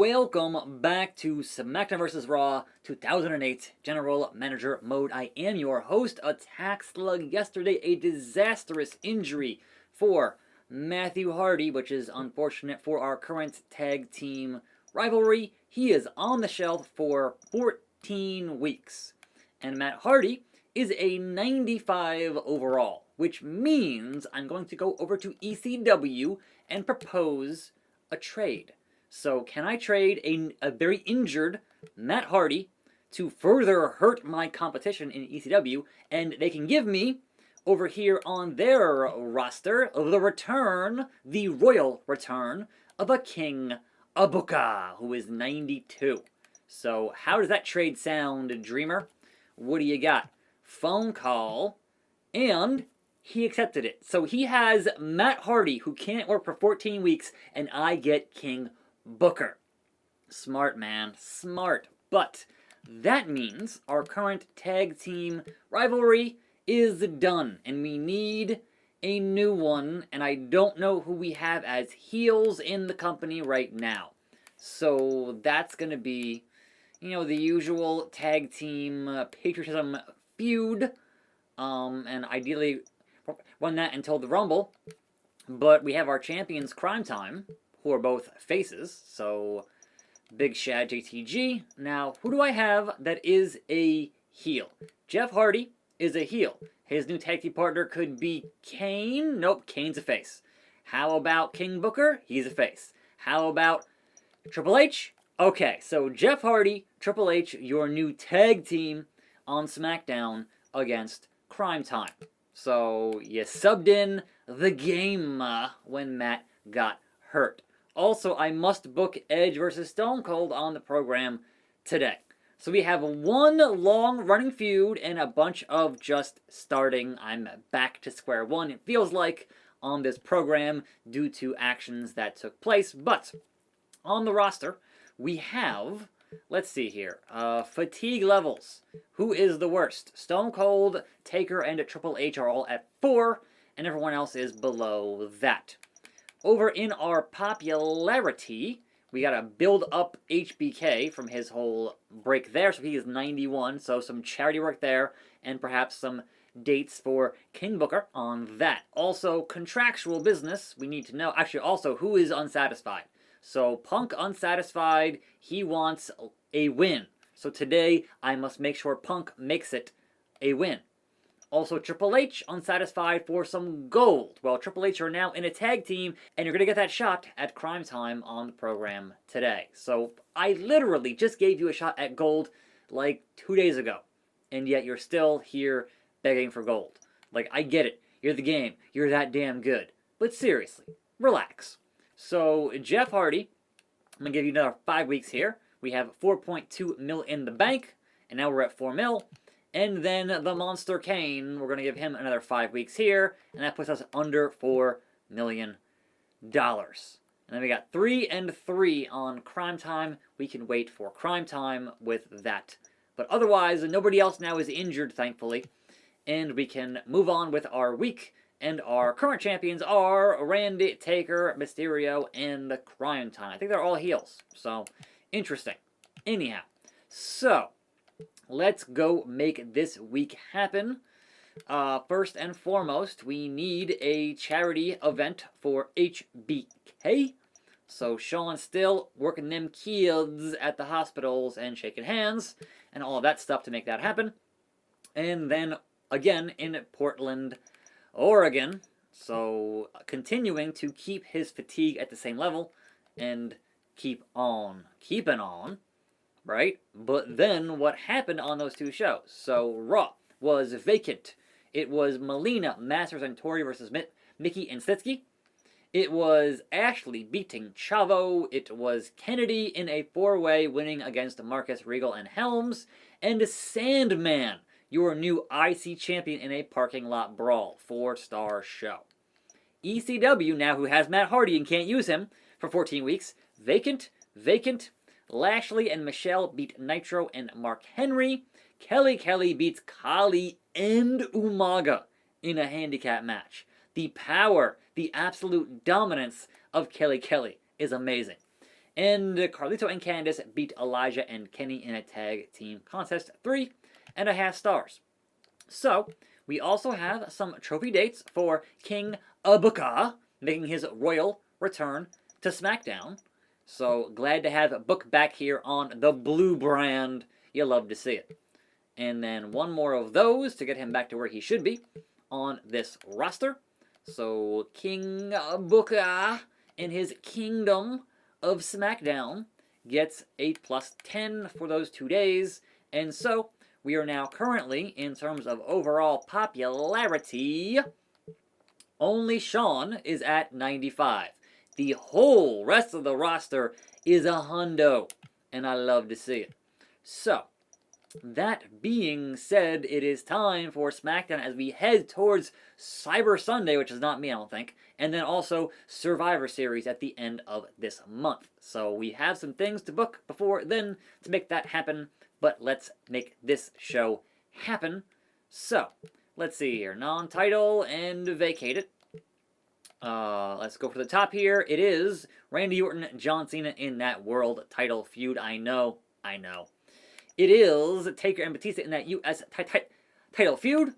welcome back to SmackDown Vs Raw 2008 General Manager Mode. I am your host, Attack Slug. Yesterday, a disastrous injury for Matthew Hardy, which is unfortunate for our current tag team rivalry. He is on the shelf for 14 weeks. And Matt Hardy is a 95 overall, which means I'm going to go over to ECW and propose a trade. So can I trade a very injured Matt Hardy to further hurt my competition in ECW, and they can give me, over here on their roster, the royal return of a King Ibuka, who is 92. So how does that trade sound, Dreamer? What do you got? Phone call, and he accepted it. So he has Matt Hardy, who can't work for 14 weeks, and I get King Booker. Smart, man. Smart. But that means our current tag team rivalry is done, and we need a new one, and I don't know who we have as heels in the company right now. So that's going to be, the usual tag team patriotism feud, and ideally run that until the Rumble. But we have our champions, Crime Time, who are both faces, so Big Shad, JTG. Now, who do I have that is a heel? Jeff Hardy is a heel. His new tag team partner could be Kane. Nope, Kane's a face. How about King Booker? He's a face. How about Triple H? Okay, so Jeff Hardy, Triple H, your new tag team on SmackDown against Crime Time. So you subbed in the game when Matt got hurt. Also, I must book Edge versus Stone Cold on the program today. So we have one long-running feud and a bunch of just starting. I'm back to square one, it feels like, on this program due to actions that took place. But on the roster, we have, let's see here, fatigue levels. Who is the worst? Stone Cold, Taker, and Triple H are all at 4, and everyone else is below that. Over in our popularity, we got to build up HBK from his whole break there. So he is 91, so some charity work there, and perhaps some dates for King Booker on that. Also, contractual business, we need to know. Actually, also, who is unsatisfied? So Punk unsatisfied, he wants a win. So today, I must make sure Punk makes it a win. Also, Triple H unsatisfied for some gold. Well, Triple H are now in a tag team, and you're going to get that shot at Crime Time on the program today. So, I literally just gave you a shot at gold like 2 days ago, and yet you're still here begging for gold. Like, I get it. You're the game. You're that damn good. But seriously, relax. So, Jeff Hardy, I'm going to give you another 5 weeks here. We have 4.2 mil in the bank, and now we're at 4 mil. And then the Monster Kane, we're going to give him another 5 weeks here, and that puts us under $4 million. And then we got 3 and 3 on Crime Time. We can wait for Crime Time with that. But otherwise, nobody else now is injured, thankfully. And we can move on with our week. And our current champions are Randy, Taker, Mysterio, and Crime Time. I think they're all heels. So, interesting. Anyhow, so let's go make this week happen. First and foremost, we need a charity event for HBK. So Sean's still working them kids at the hospitals and shaking hands and all of that stuff to make that happen. And then again in Portland, Oregon. So continuing to keep his fatigue at the same level and keep on keeping on. Right? But then what happened on those two shows? So Raw was vacant. It was Melina, Masters, and Tori versus Mickey and Stitsky. It was Ashley beating Chavo. It was Kennedy in a 4-way winning against Marcus, Regal, and Helms. And Sandman, your new IC champion in a parking lot brawl. 4-star show. ECW, now who has Matt Hardy and can't use him for 14 weeks. Vacant. Lashley and Michelle beat Nitro and Mark Henry. Kelly beats Kali and Umaga in a handicap match. The power, the absolute dominance of Kelly is amazing. And Carlito and Candice beat Elijah and Kenny in a tag team contest. 3.5 stars. So, we also have some trophy dates for King Booker making his royal return to SmackDown. So, glad to have Book back here on the blue brand. You love to see it. And then one more of those to get him back to where he should be on this roster. So, King Booker in his Kingdom of SmackDown gets 8+10 for those 2 days. And so, we are now currently, in terms of overall popularity, only Sean is at 95. The whole rest of the roster is a hundo, and I love to see it. So, that being said, it is time for SmackDown as we head towards Cyber Sunday, which is not me, I don't think, and then also Survivor Series at the end of this month. So we have some things to book before then to make that happen, but let's make this show happen. So, let's see here. Non-title and vacate it. Let's go for the top here. It is Randy Orton, John Cena in that world title feud. I know. It is Taker and Batista in that U.S. title feud.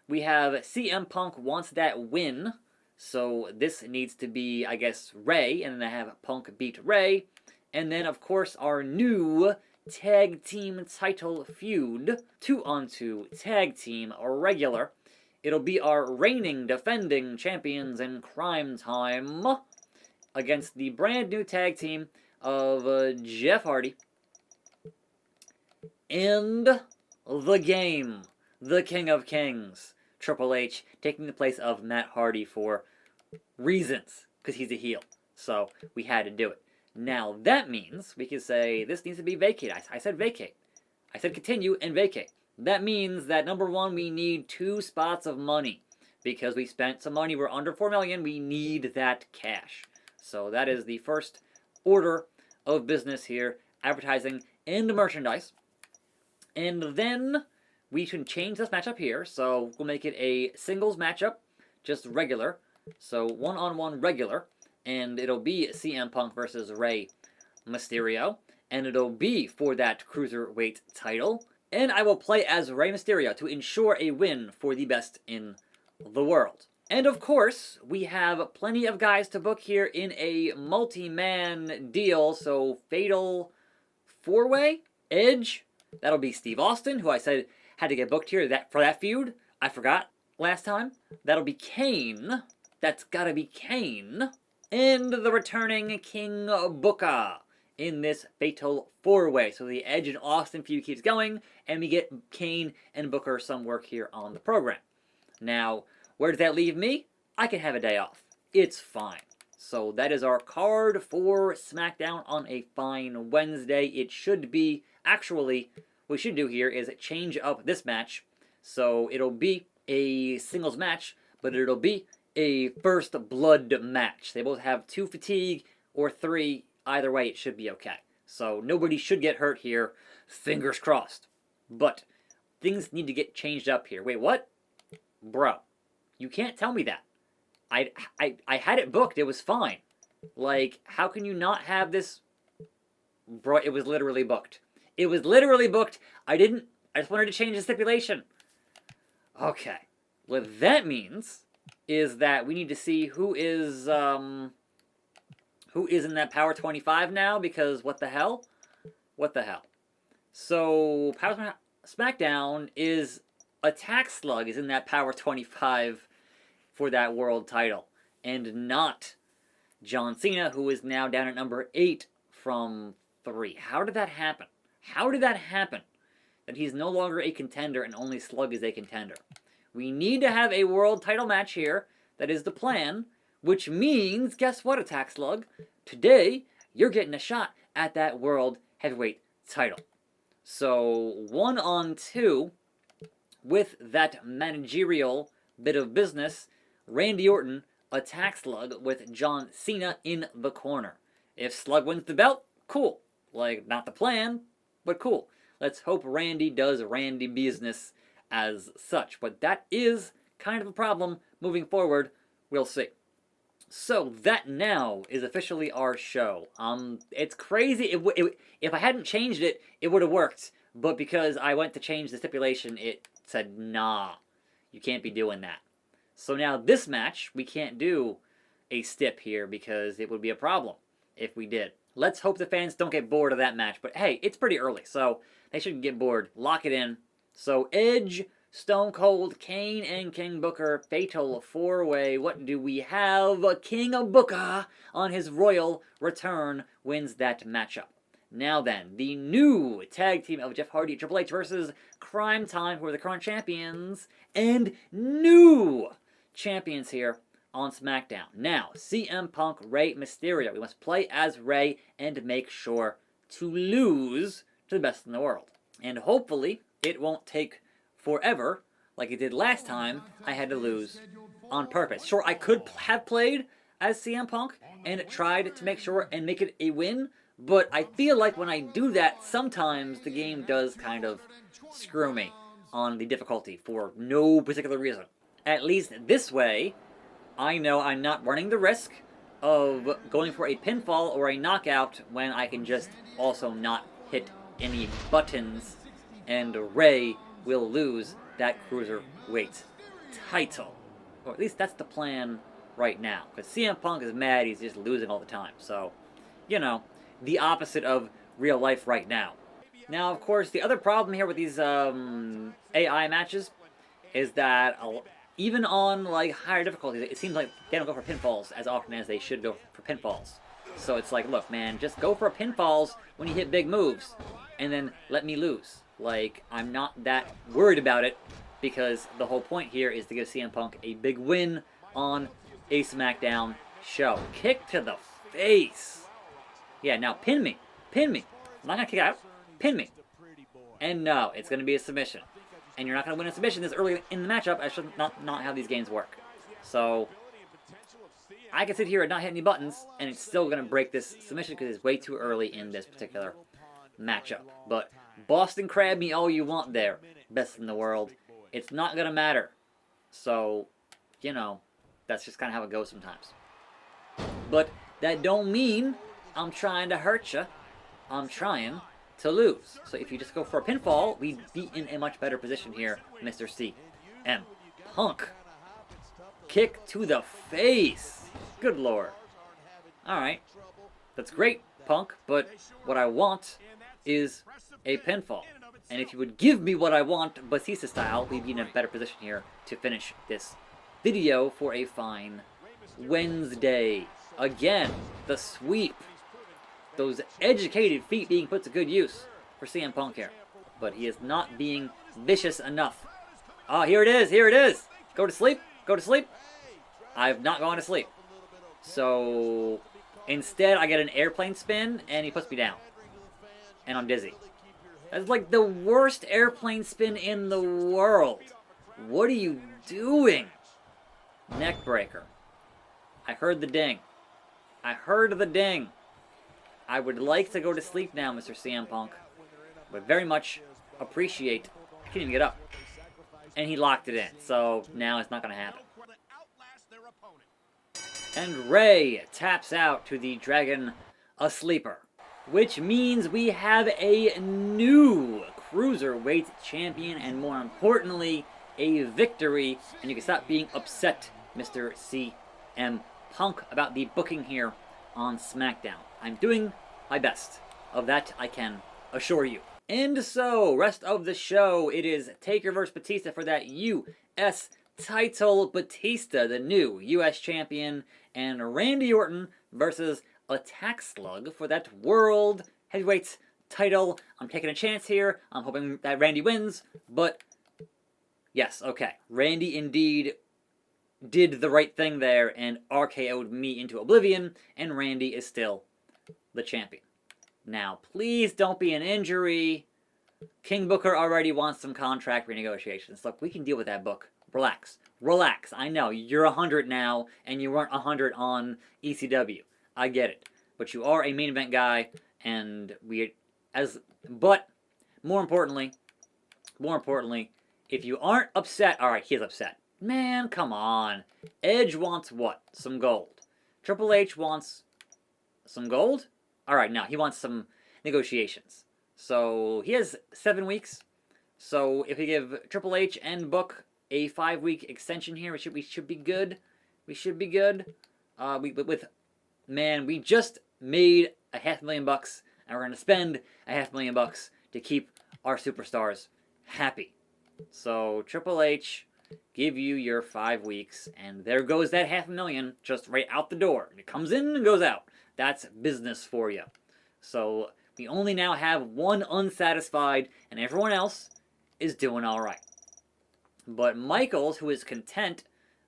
We have CM Punk wants that win. So this needs to be, I guess, Ray. And then I have Punk beat Ray. And then, of course, our new tag team title feud. 2-on-2 tag team regular. It'll be our reigning defending champions in Crime Time against the brand new tag team of Jeff Hardy and The Game, the King of Kings, Triple H, taking the place of Matt Hardy for reasons, because he's a heel. So we had to do it. Now that means we can say this needs to be vacated. I said vacate. I said continue and vacate. That means that number one, we need 2 spots of money. Because we spent some money, we're under $4 million, we need that cash. So that is the first order of business here, advertising and merchandise. And then we can change this matchup here. So we'll make it a singles matchup, just regular. So 1-on-1 regular. And it'll be CM Punk versus Rey Mysterio. And it'll be for that Cruiserweight title. And I will play as Rey Mysterio to ensure a win for the best in the world. And of course, we have plenty of guys to book here in a multi-man deal. So Fatal 4-Way, Edge, that'll be Steve Austin, who I said had to get booked here for that feud. I forgot last time. That'll be Kane. That's gotta be Kane. And the returning King Booker in this Fatal 4-Way. So the Edge and Austin feud keeps going, and we get Kane and Booker some work here on the program. Now, where does that leave me? I can have a day off. It's fine. So that is our card for SmackDown on a fine Wednesday. It should be, actually, what we should do here is change up this match. So it'll be a singles match, but it'll be a first blood match. They both have 2 fatigue or 3. Either way, it should be okay. So nobody should get hurt here. Fingers crossed. But things need to get changed up here. Wait, what? Bro, you can't tell me that. I had it booked. It was fine. Like, how can you not have this? Bro, it was literally booked. It was literally booked. I just wanted to change the stipulation. Okay. What that means is that we need to see who is in that Power 25 now, because what the hell? What the hell? So, SmackDown is Attack Slug is in that Power 25 for that world title, and not John Cena, who is now down at number 8 from 3. How did that happen? How did that happen? That he's no longer a contender and only Slug is a contender. We need to have a world title match here. That is the plan, which means, guess what, Attack Slug? Today, you're getting a shot at that world heavyweight title. So, 1-on-2 with that managerial bit of business, Randy Orton, Attack Slug with John Cena in the corner. If Slug wins the belt, cool. Like, not the plan, but cool. Let's hope Randy does Randy business as such. But that is kind of a problem moving forward. We'll see. So that now is officially our show. It's crazy. If I hadn't changed it, it would have worked. But because I went to change the stipulation, it said, nah, you can't be doing that. So now this match, we can't do a stip here because it would be a problem if we did. Let's hope the fans don't get bored of that match. But hey, it's pretty early, so they shouldn't get bored. Lock it in. So Edge, Stone Cold, Kane, and King Booker, fatal four-way. What do we have? King Booker on his royal return wins that matchup. Now then, the new tag team of Jeff Hardy, Triple H versus Crime Time, who are the current champions, and new champions here on SmackDown. Now, CM Punk, Rey Mysterio. We must play as Rey and make sure to lose to the best in the world. And hopefully, it won't take forever, like it did last time I had to lose on purpose. Sure, I could have played as CM Punk and tried to make sure and make it a win, but I feel like when I do that, sometimes the game does kind of screw me on the difficulty for no particular reason. At least this way, I know I'm not running the risk of going for a pinfall or a knockout when I can just also not hit any buttons, and Rey will lose that cruiserweight title. Or at least that's the plan right now. Because CM Punk is mad, he's just losing all the time. So, you know, the opposite of real life right now. Now, of course, the other problem here with these AI matches is that even on like higher difficulties, it seems like they don't go for pinfalls as often as they should go for pinfalls. So it's like, look, man, just go for pinfalls when you hit big moves, and then let me lose. Like, I'm not that worried about it, because the whole point here is to give CM Punk a big win on a SmackDown show. Kick to the face. Yeah, now pin me. Pin me. I'm not going to kick out. Pin me. And no, it's going to be a submission. And you're not going to win a submission this early in the matchup. That's not how these games work. So, I can sit here and not hit any buttons, and it's still going to break this submission because it's way too early in this particular matchup. But Boston Crab me all you want there, best in the world. It's not going to matter. So, you know, that's just kind of how it goes sometimes. But that don't mean I'm trying to hurt you. I'm trying to lose. So if you just go for a pinfall, we'd be in a much better position here, Mr. CM Punk. Kick to the face. Good lord. Alright. That's great, Punk, but what I want is a pinfall. And if you would give me what I want, Batista style, we'd be in a better position here to finish this video for a fine Wednesday. Again, the sweep. Those educated feet being put to good use for CM Punk here. But he is not being vicious enough. Oh, here it is, here it is. Go to sleep, go to sleep. I have not gone to sleep. So, instead I get an airplane spin and he puts me down. And I'm dizzy. That's like the worst airplane spin in the world. What are you doing? Neck breaker. I heard the ding. I heard the ding. I would like to go to sleep now, Mr. CM Punk. But very much appreciate. I can't even get up. And he locked it in. So now it's not going to happen. And Rey taps out to the Dragon, a sleeper. Which means we have a new Cruiserweight champion, and more importantly, a victory. And you can stop being upset, Mr. CM Punk, about the booking here on SmackDown. I'm doing my best. Of that, I can assure you. And so, rest of the show, it is Taker vs. Batista for that U.S. title. Batista, the new U.S. champion, and Randy Orton versus Attack Slug for that World Heavyweight title. I'm taking a chance here. I'm hoping that Randy wins, but yes, okay. Randy indeed did the right thing there and RKO'd me into oblivion, and Randy is still the champion. Now, please don't be an injury. King Booker already wants some contract renegotiations. Look, we can deal with that, Book. Relax. Relax. I know, you're 100 now, and you weren't 100 on ECW. I get it. But you are a main event guy, and but more importantly, if you aren't upset, alright, he's upset. Man, come on. Edge wants what? Some gold. Triple H wants some gold. All right, now he wants some negotiations. So he has 7 weeks. So if we give Triple H and Book a 5-week extension here, we should be good. We should be good. We just made $500,000, and we're gonna spend $500,000 to keep our superstars happy. So Triple H, give you your 5 weeks, and there goes that $500,000 just right out the door. It comes in and goes out. That's business for you. So we only now have one unsatisfied, and everyone else is doing all right. But Michaels, who is content,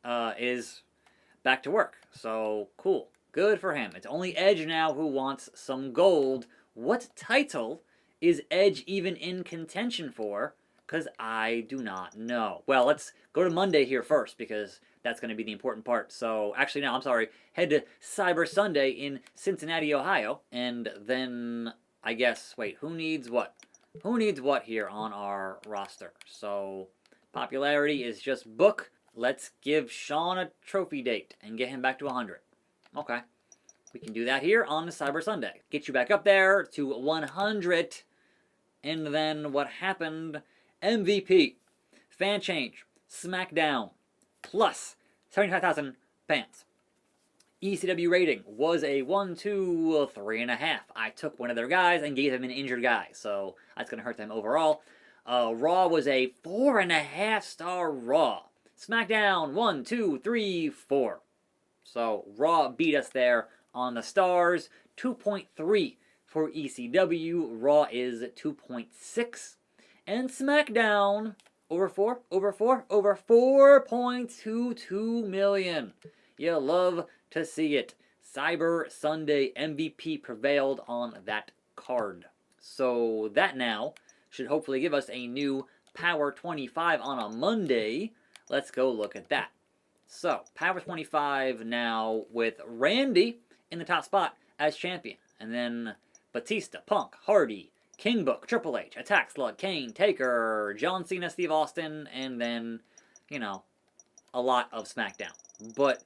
is back to work. So cool. Good for him. It's only Edge now who wants some gold. What title is Edge even in contention for? Because I do not know. Well, let's go to Monday here first, because that's going to be the important part. So, actually, no, I'm sorry. Head to Cyber Sunday in Cincinnati, Ohio. And then, I guess, wait, who needs what? Who needs what here on our roster? So, popularity is just Book. Let's give Sean a trophy date and get him back to 100. Okay. We can do that here on the Cyber Sunday. Get you back up there to 100. And then what happened? MVP, fan change, SmackDown, plus 75,000 fans. ECW rating was a 1, 2, 3.5. I took one of their guys and gave him an injured guy, so that's going to hurt them overall. Raw was a 4.5 star Raw. SmackDown, 1, 2, 3, 4. So Raw beat us there on the stars. 2.3 for ECW. Raw is 2.6. And SmackDown, over 4.22 million. You love to see it. Cyber Sunday MVP prevailed on that card. So that now should hopefully give us a new Power 25 on a Monday. Let's go look at that. So, Power 25 now with Randy in the top spot as champion. And then Batista, Punk, Hardy, King Book, Triple H, Attack Slug, Kane, Taker, John Cena, Steve Austin, and then, you know, a lot of SmackDown. But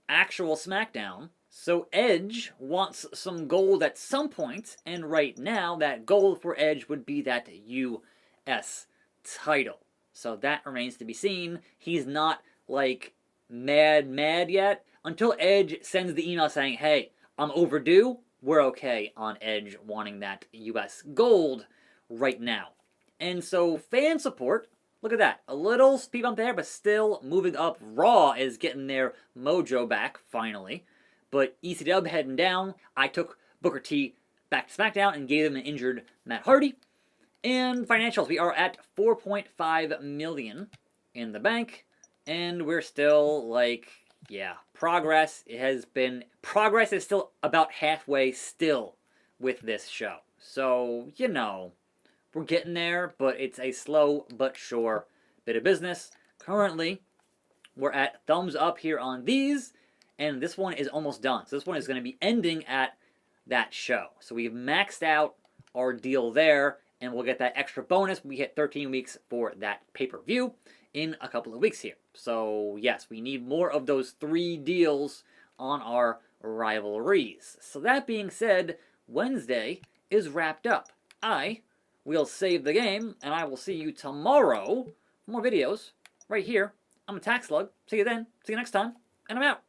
actual SmackDown, so Edge wants some gold at some point, and right now that gold for Edge would be that US title. So that remains to be seen. He's not, like, mad yet. Until Edge sends the email saying, hey, I'm overdue, we're okay on Edge wanting that US gold right now. And so fan support, look at that. A little speed bump there, but still moving up. Raw is getting their mojo back, finally. But ECW heading down. I took Booker T back to SmackDown and gave him an injured Matt Hardy. And financials, we are at 4.5 million in the bank. And we're still, like, yeah, progress is still about halfway still with this show. So, you know, we're getting there, but it's a slow but sure bit of business. Currently, we're at thumbs up here on these, and this one is almost done. So this one is going to be ending at that show. So we've maxed out our deal there, and we'll get that extra bonus. We hit 13 weeks for that pay-per-view in a couple of weeks here. So yes, we need more of those 3 deals on our rivalries. So that being said, Wednesday is wrapped up. I will save the game, and I will see you tomorrow for more videos right here. I'm Attack Slug. See you then. See you next time. And I'm out.